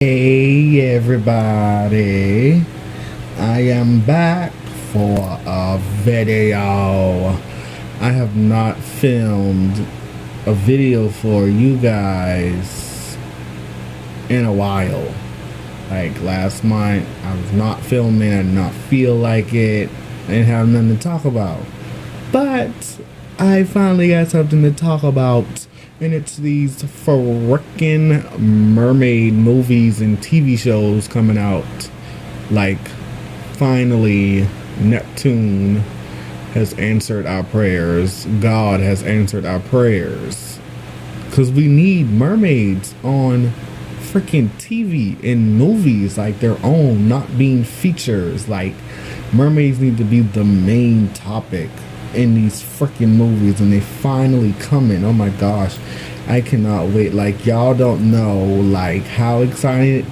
Hey everybody, I am back for a video. I have not filmed a video for you guys in a while. Like last month, I was not filming, I did not feel like it, I didn't have nothing to talk about. But I finally got something to talk about, and it's these frickin' mermaid movies and TV shows coming out. Like, finally, Neptune has answered our prayers. God has answered our prayers. Because we need mermaids on freaking TV in movies like their own, not being features. Like, mermaids need to be the main topic in these freaking movies, and they finally coming. Oh my gosh, I cannot wait. Like, y'all don't know like how exciting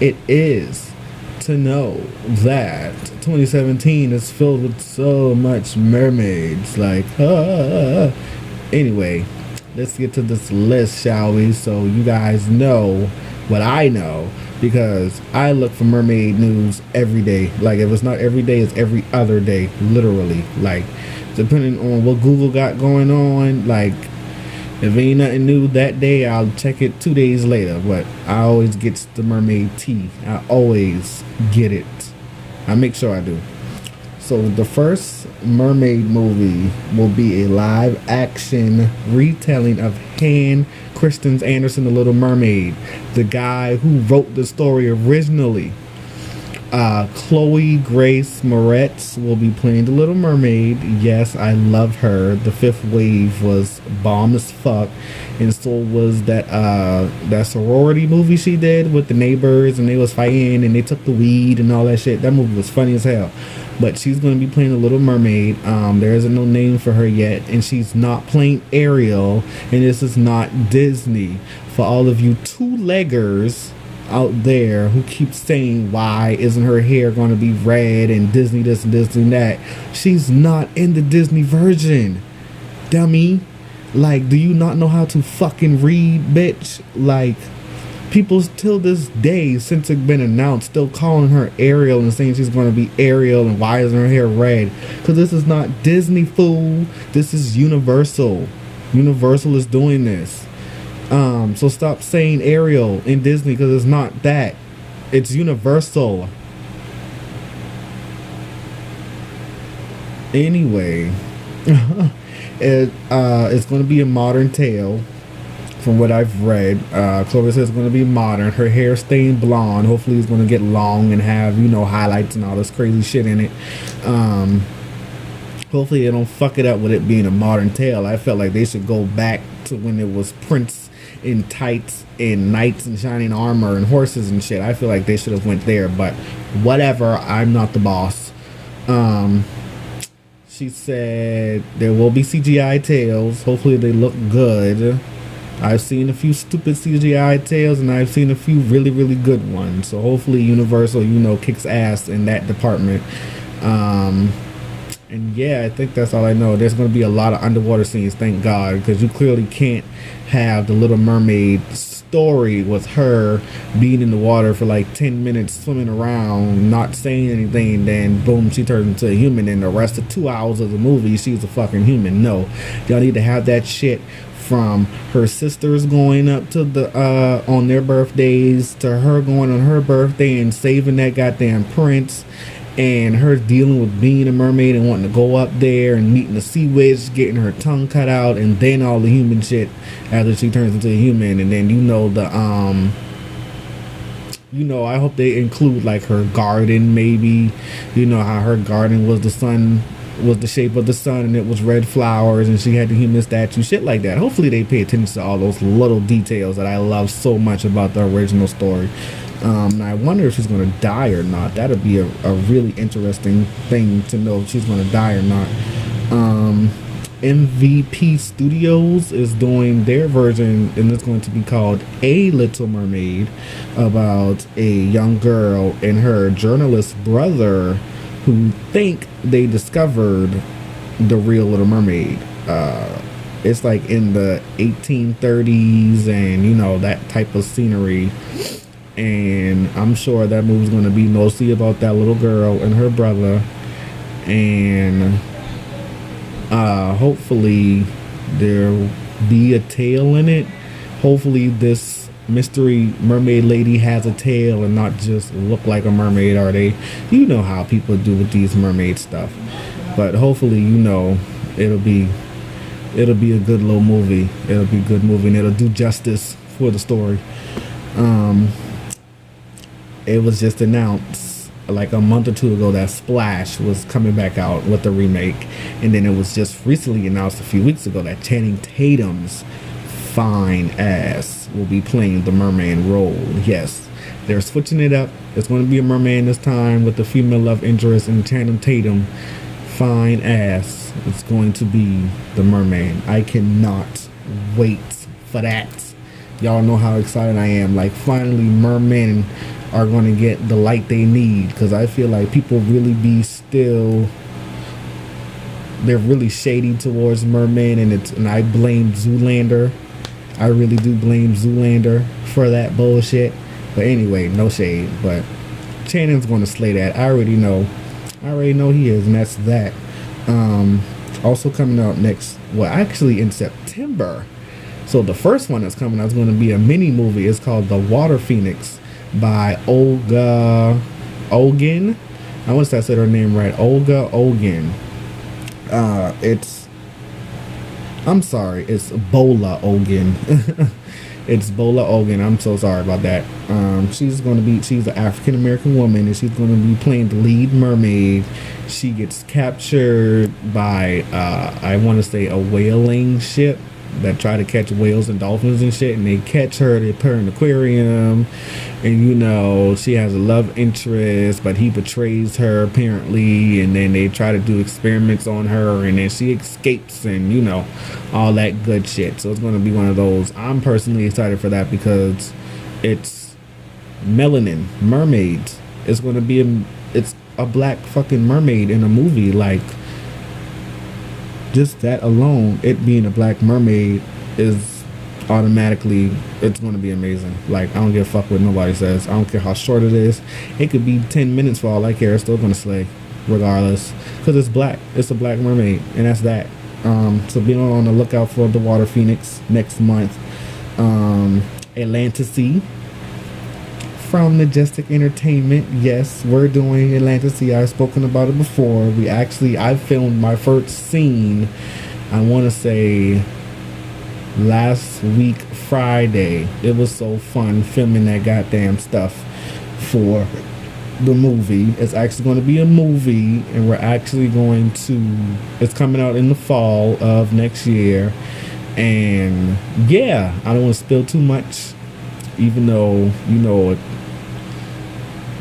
it is to know that 2017 is filled with so much mermaids. Like, anyway, let's get to this list, shall we? So you guys know what I know, because I look for mermaid news every day. Like, if it's not every day, it's every other day, literally. Like, depending on what Google got going on, like, if ain't nothing new that day, I'll check it 2 days later. But I always get the mermaid tea. I always get it. I make sure I do. So the first mermaid movie will be a live action retelling of Hans Christian Andersen, The Little Mermaid, the guy who wrote the story originally. Chloe Grace Moretz will be playing the Little Mermaid. Yes, I love her. The Fifth Wave was bomb as fuck, and so was that sorority movie she did with the neighbors, and they was fighting and they took the weed and all that shit. That movie was funny as hell. But she's going to be playing the Little Mermaid. There isn't no name for her yet, and she's not playing Ariel, and this is not Disney. For all of you two-leggers out there who keep saying, why isn't her hair going to be red and Disney this and Disney that, she's not in the Disney version, dummy. Like, do you not know how to fucking read, bitch? Like, people till this day, since it's been announced, still calling her Ariel and saying she's going to be Ariel, and why isn't her hair red? Because this is not Disney, fool. This is Universal. Universal is doing this. So stop saying Ariel in Disney, because it's not that. It's Universal. Anyway, it's going to be a modern tale. From what I've read, Chloe says it's going to be modern. Her hair staying blonde. Hopefully it's going to get long and have, highlights and all this crazy shit in it. Hopefully they don't fuck it up with it being a modern tale. I felt like they should go back to when it was Prince in tights and knights in shining armor and horses and shit. I feel like they should have went there, but whatever. I'm not the boss. She said there will be CGI tails. Hopefully they look good. I've seen a few stupid CGI tales, and I've seen a few really, really good ones. So hopefully Universal, kicks ass in that department. And yeah, I think that's all I know. There's going to be a lot of underwater scenes, thank God, because you clearly can't have the Little Mermaid story with her being in the water for like 10 minutes, swimming around, not saying anything, and then boom, she turns into a human, and the rest of 2 hours of the movie, she's a fucking human. No, y'all need to have that shit from her sisters going up to the on their birthdays, to her going on her birthday and saving that goddamn prince, and her dealing with being a mermaid and wanting to go up there and meeting the sea witch, getting her tongue cut out, and then all the human shit after she turns into a human. And then I hope they include like her garden, maybe, how her garden was the shape of the sun, and it was red flowers, and she had the human statue, shit like that. Hopefully they pay attention to all those little details that I love so much about the original story. And I wonder if she's going to die or not. That'd be a really interesting thing to know, if she's going to die or not. MVP Studios is doing their version, and it's going to be called A Little Mermaid, about a young girl and her journalist brother who think they discovered the real Little Mermaid. It's like in the 1830s and that type of scenery. And I'm sure that movie's going to be mostly about that little girl and her brother. And hopefully there'll be a tail in it. Hopefully this mystery mermaid lady has a tail and not just look like a mermaid. Or they, how people do with these mermaid stuff. But hopefully, it'll be a good little movie. It'll be a good movie and it'll do justice for the story. It was just announced like a month or two ago that Splash was coming back out with the remake, and then it was just recently announced a few weeks ago that Channing Tatum's fine ass will be playing the merman role. Yes, they're switching it up. It's going to be a merman this time with the female love interest, and Channing Tatum fine ass is going to be the merman. I cannot wait for that. Y'all know how excited I am. Like, finally mermen are going to get the light they need, because I feel like people really they're really shady towards mermen, and I blame Zoolander. I really do blame Zoolander for that bullshit. But anyway, no shade, but Channing's going to slay that. I already know he is, and that's that. Also coming out actually in September. So the first one that's coming out is going to be a mini movie. It's called The Water Phoenix by Olga Olgin. I want to say I said her name right. Olga Olgin. It's Bola Olgin. It's Bola Olgin. I'm so sorry about that. She's an African American woman, and she's going to be playing the lead mermaid. She gets captured by I want to say a whaling ship that try to catch whales and dolphins and shit, and they catch her, they put her in an aquarium, and she has a love interest, but he betrays her apparently, and then they try to do experiments on her, and then she escapes, and all that good shit. So it's going to be one of those. I'm personally excited for that because it's melanin mermaids. It's going to be it's a black fucking mermaid in a movie. Like, just that alone, it being a black mermaid is automatically, it's going to be amazing. Like, I don't give a fuck what nobody says. I don't care how short it is. It could be 10 minutes for all I care. It's still going to slay regardless, because it's black. It's a black mermaid, and that's that. So be on the lookout for The Water Phoenix next month. Atlantasea from Majestic Entertainment. Yes, we're doing Atlantasea. I've spoken about it before. I filmed my first scene, I want to say last week Friday. It was so fun filming that goddamn stuff for the movie. It's actually going to be a movie, and it's coming out in the fall of next year. And yeah, I don't want to spill too much, even though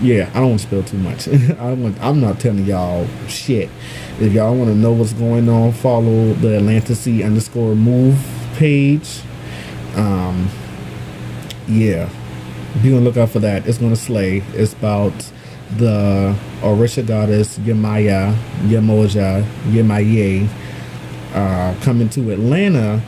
yeah, I don't want to spill too much. I'm not telling y'all shit. If y'all want to know what's going on, follow the Atlantasea _move page. Yeah, be on the lookout for that. It's gonna slay. It's about the Orisha goddess Yemaya coming to Atlanta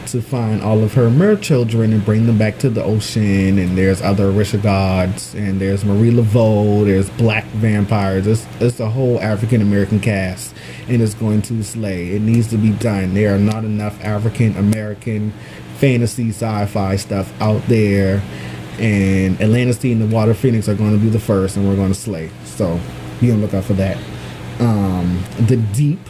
to find all of her mer children and bring them back to the ocean. And there's other Orisha gods, and there's Marie Laveau, there's black vampires. It's a whole African American cast, and it's going to slay. It needs to be done. There are not enough African American fantasy sci-fi stuff out there, and Atlantasea and The Water Phoenix are going to be the first, and we're going to slay. So be on the lookout for that. The Deep,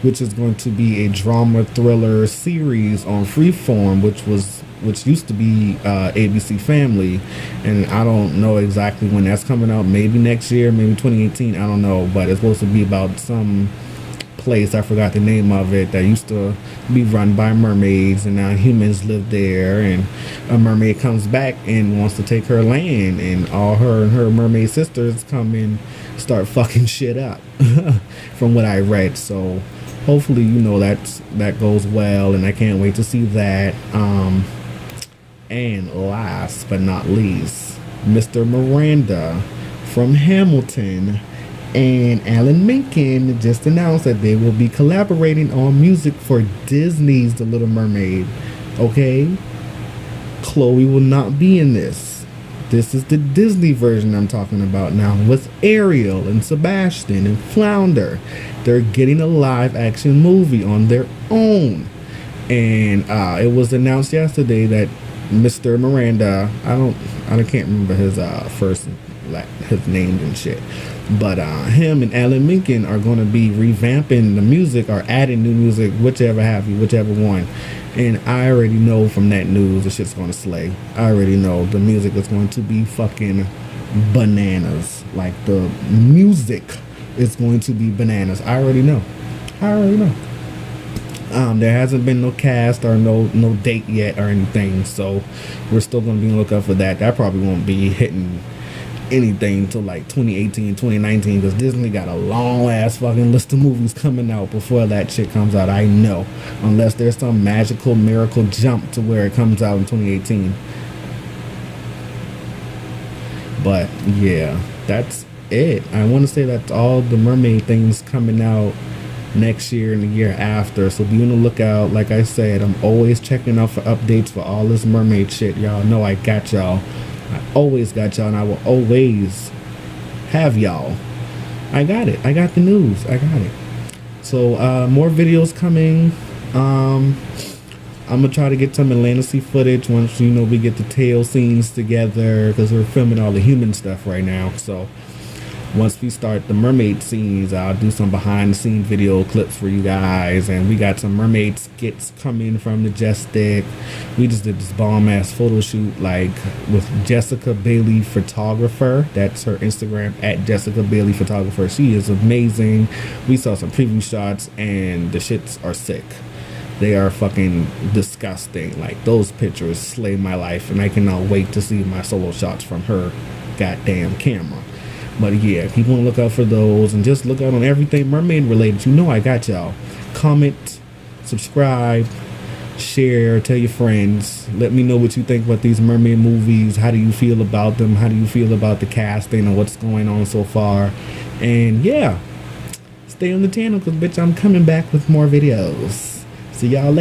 which is going to be a drama thriller series on Freeform, which used to be ABC Family, and I don't know exactly when that's coming out. Maybe next year, maybe 2018. I don't know, but it's supposed to be about some place, I forgot the name of it, that used to be run by mermaids, and now humans live there, and a mermaid comes back and wants to take her land, and all her and her mermaid sisters come and start fucking shit up from what I read. So hopefully that goes well, and I can't wait to see that. And last but not least, Mr. Miranda from Hamilton And Alan Menken just announced that they will be collaborating on music for Disney's The Little Mermaid. Okay? Chloe will not be in this. This is the Disney version I'm talking about now, with Ariel and Sebastian and Flounder. They're getting a live action movie on their own. And it was announced yesterday that Mr. Miranda, I can't remember his his name and shit, but him and Alan Menken are going to be revamping the music or adding new music, whichever one. And I already know from that news the shit's going to slay. I already know the music is going to be fucking bananas. Like, the music is going to be bananas. I already know. There hasn't been no cast or no date yet or anything, so we're still going to be on the lookout for that. That probably won't be hitting anything till like 2018, 2019, because Disney got a long ass fucking list of movies coming out before that shit comes out. I know, unless there's some magical miracle jump to where it comes out in 2018. But yeah, that's it. I want to say that's all the mermaid things coming out next year and the year after, so be on the lookout. Like I said, I'm always checking out for updates for all this mermaid shit. Y'all know I got y'all. I always got y'all, and I will always have y'all. I got it. I got the news. I got it. So more videos coming. I'm gonna try to get some Atlantasea footage once we get the tail scenes together, because we're filming all the human stuff right now. So once we start the mermaid scenes, I'll do some behind the scene video clips for you guys. And we got some mermaid skits coming from the Majestic. We just did this bomb ass photo shoot, like, with Jessica Bailey Photographer. That's her Instagram, at Jessica Bailey Photographer. She is amazing. We saw some preview shots and the shits are sick. They are fucking disgusting. Like, those pictures slay my life, and I cannot wait to see my solo shots from her goddamn camera. But yeah, keep on the lookout for those, and just look out on everything mermaid related. You know I got y'all. Comment, subscribe, share, tell your friends. Let me know what you think about these mermaid movies. How do you feel about them? How do you feel about the casting and what's going on so far? And yeah, stay on the channel, because bitch, I'm coming back with more videos. See y'all later.